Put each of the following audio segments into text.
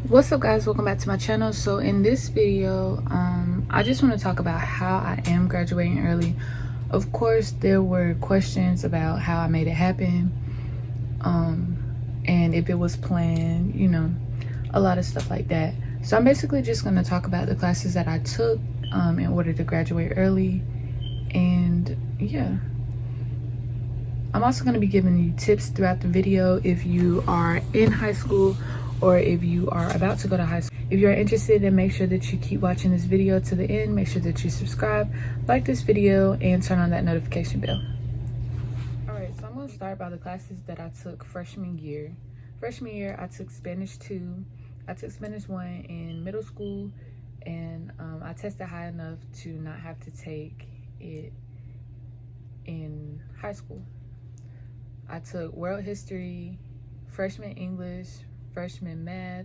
What's up, guys? Welcome back to my channel. So in this video, I just want to talk about how I am graduating early. Of course, there were questions about how I made it happen, and if it was planned, a lot of stuff like that. So I'm basically just going to talk about the classes that I took in order to graduate early. And yeah, I'm also going to be giving you tips throughout the video if you are in high school or if you are about to go to high school. If you're interested, then make sure that you keep watching this video to the end. Make sure that you subscribe, like this video, and turn on that notification bell. Alright, so I'm going to start by the classes that I took freshman year. Freshman year, I took Spanish 2. I took Spanish 1 in middle school, and I tested high enough to not have to take it in high school. I took world history, freshman English, freshman math,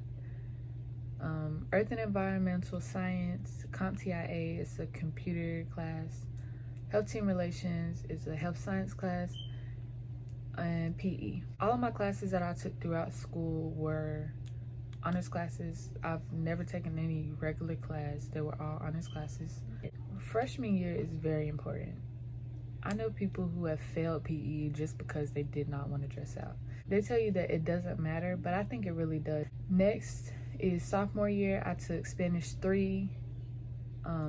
earth and environmental science, CompTIA is a computer class, health team relations is a health science class, and PE. All of my classes that I took throughout school were honors classes. I've never taken any regular class. They were all honors classes. Freshman year is very important. I know people who have failed PE just because they did not want to dress out. They tell you that it doesn't matter, but I think it really does. Next is sophomore year. I took Spanish 3,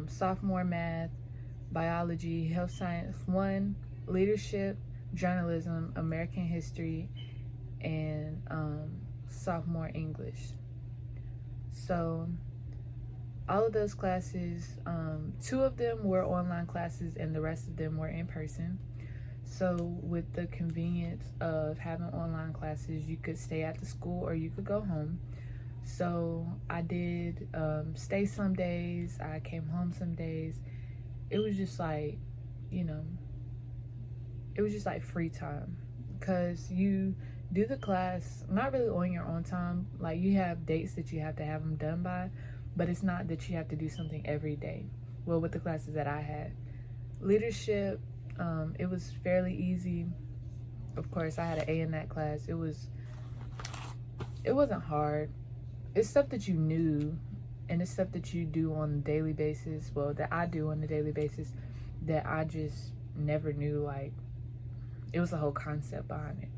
sophomore math, biology, health science 1, leadership, journalism, American history, and sophomore English. So all of those classes, 2 of them were online classes and the rest of them were in person. So with the convenience of having online classes, you could stay at the school or you could go home. So I did stay some days, I came home some days. It was just like, it was just like free time, because you do the class not really on your own time. Like, you have dates that you have to have them done by, but it's not that you have to do something every day. Well, with the classes that I had, leadership, it was fairly easy. Of course, I had an A in that class. It wasn't hard. It's stuff that you knew, and it's stuff that you do on a daily basis. Well, that I do on a daily basis that I just never knew. Like, it was a whole concept behind it.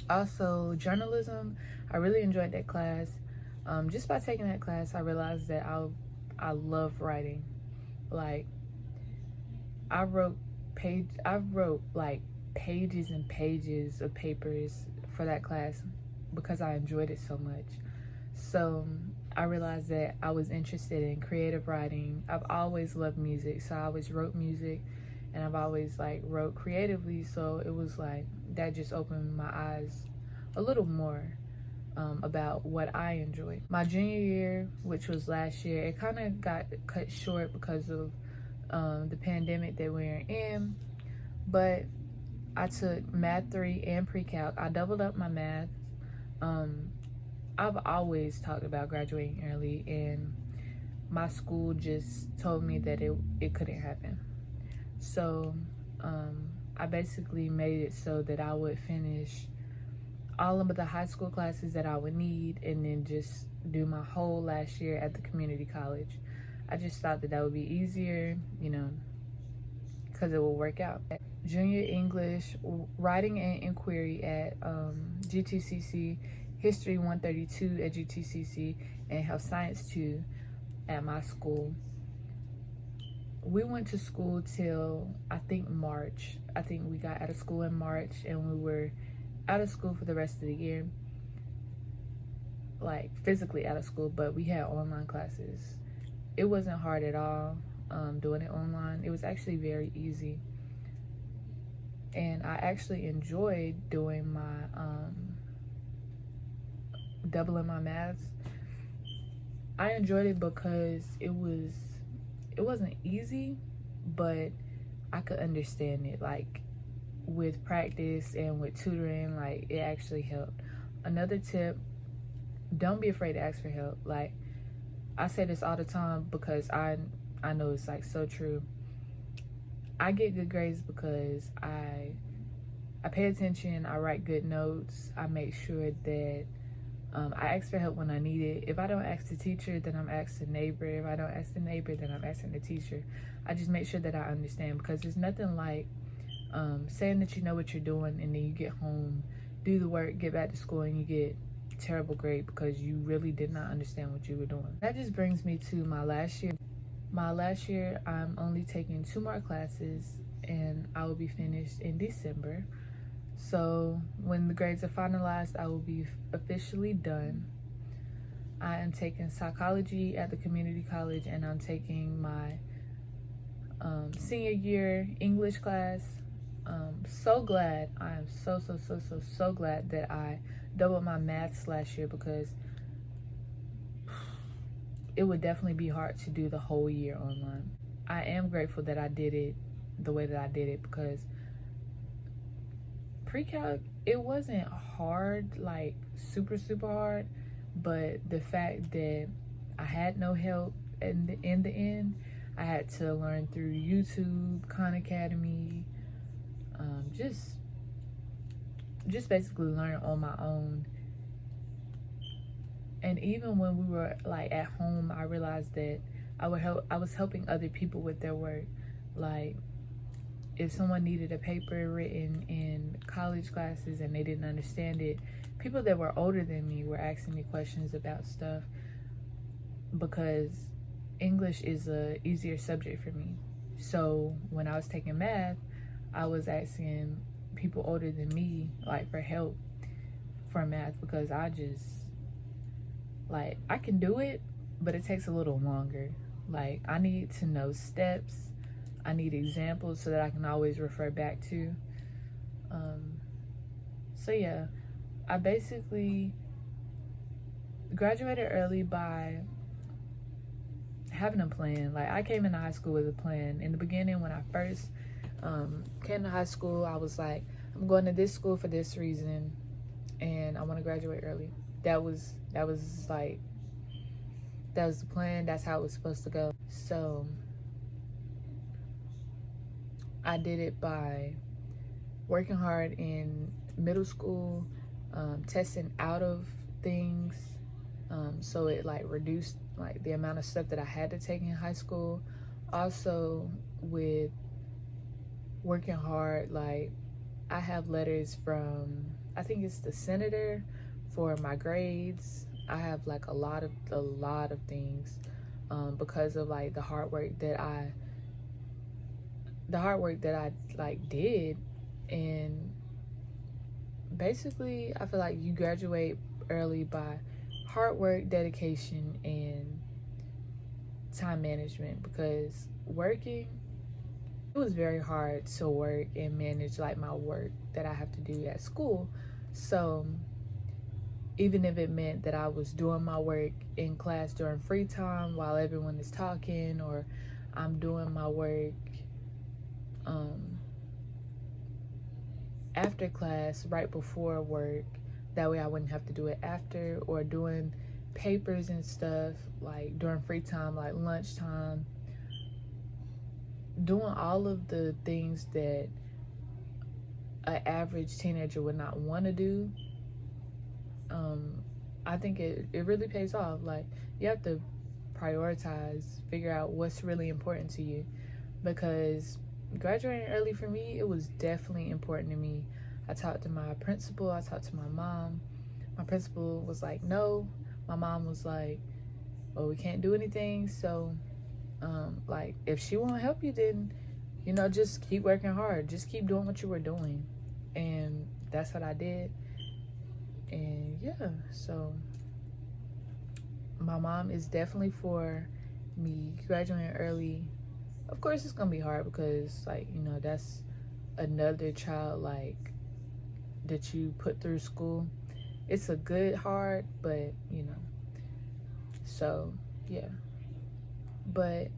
Also, journalism, I really enjoyed that class. Just by taking that class, I realized that I love writing. Like, I wrote like pages and pages of papers for that class because I enjoyed it so much. So I realized that I was interested in creative writing. I've always loved music, so I always wrote music, and I've always wrote creatively. So it was like that just opened my eyes a little more about what I enjoy. My junior year, which was last year, it kind of got cut short because of the pandemic that we're in, but I took math 3 and pre-calc. I doubled up my math. I've always talked about graduating early, and my school just told me that it couldn't happen. So I basically made it so that I would finish all of the high school classes that I would need, and then just do my whole last year at the community college. I just thought that would be easier, because it will work out. Junior English, writing and inquiry at GTCC, history 132 at GTCC, and health science 2 at my school. We went to school till I think March. I think we got out of school in March, and we were out of school for the rest of the year, like physically out of school, but we had online classes. It wasn't hard at all doing it online. It was actually very easy, and I actually enjoyed doing my doubling my maths. I enjoyed it because it wasn't easy, but I could understand it. Like, with practice and with tutoring, like, it actually helped. Another tip, don't be afraid to ask for help. Like, I say this all the time because I know it's so true. I get good grades because I pay attention, I write good notes, I make sure that I ask for help when I need it. If I don't ask the teacher, then I'm asking the neighbor. If I don't ask the neighbor, then I'm asking the teacher. I just make sure that I understand, because there's nothing like saying that you know what you're doing and then you get home, do the work, get back to school, and you get terrible grade because you really did not understand what you were doing. That just brings me to my last year. My last year, I'm only taking 2 more classes and I will be finished in December. So when the grades are finalized, I will be officially done. I am taking psychology at the community college, and I'm taking my senior year English class. So glad. I am so glad that I doubled my maths last year, because it would definitely be hard to do the whole year online. I am grateful that I did it the way that I did it, because pre-calc, it wasn't hard, like super hard, but the fact that I had no help in the end, I had to learn through YouTube, Khan Academy, just basically learn on my own. And even when we were like at home, I realized that I was helping other people with their work. Like if someone needed a paper written in college classes and they didn't understand it, people that were older than me were asking me questions about stuff, because English is a easier subject for me. So when I was taking math, I was asking people older than me like for help for math, because I can do it, but it takes a little longer. Like I need to know steps, I need examples so that I can always refer back to. So yeah, I basically graduated early by having a plan. Like I came into high school with a plan. In the beginning, when I first came to high school, I was like, I'm going to this school for this reason, and I want to graduate early. That was the plan. That's how it was supposed to go. So I did it by working hard in middle school, testing out of things, so it like reduced like the amount of stuff that I had to take in high school. Also with working hard, like I have letters from, I think it's the senator, for my grades. I have like a lot of things, because of like the hard work that I like did. And basically I feel like you graduate early by hard work, dedication, and time management, because working, it was very hard to work and manage like my work that I have to do at school. So even if it meant that I was doing my work in class during free time while everyone is talking, or I'm doing my work after class right before work, that way I wouldn't have to do it after, or doing papers and stuff like during free time, like lunchtime, doing all of the things that an average teenager would not want to do. I think it really pays off. Like you have to prioritize, figure out what's really important to you, because graduating early for me, it was definitely important to me. I talked to my principal, I talked to my mom. My principal was like, no. My mom was like, well, we can't do anything. So like if she won't help you, then just keep working hard, just keep doing what you were doing. And that's what I did. And yeah, so my mom is definitely for me graduating early. Of course it's gonna be hard, because like that's another child like that you put through school. It's a good hard, but so yeah. But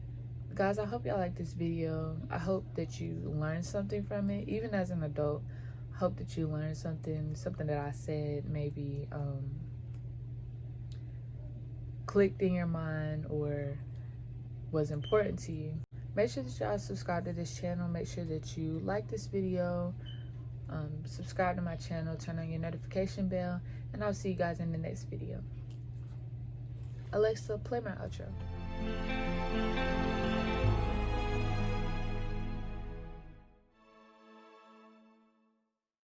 guys, I hope y'all like this video. I hope that you learned something from it. Even as an adult, I hope that you learned something that I said maybe clicked in your mind or was important to you. Make sure that y'all subscribe to this channel. Make sure that you like this video, Subscribe to my channel, turn on your notification bell, and I'll see you guys in the next video. Alexa, play my outro.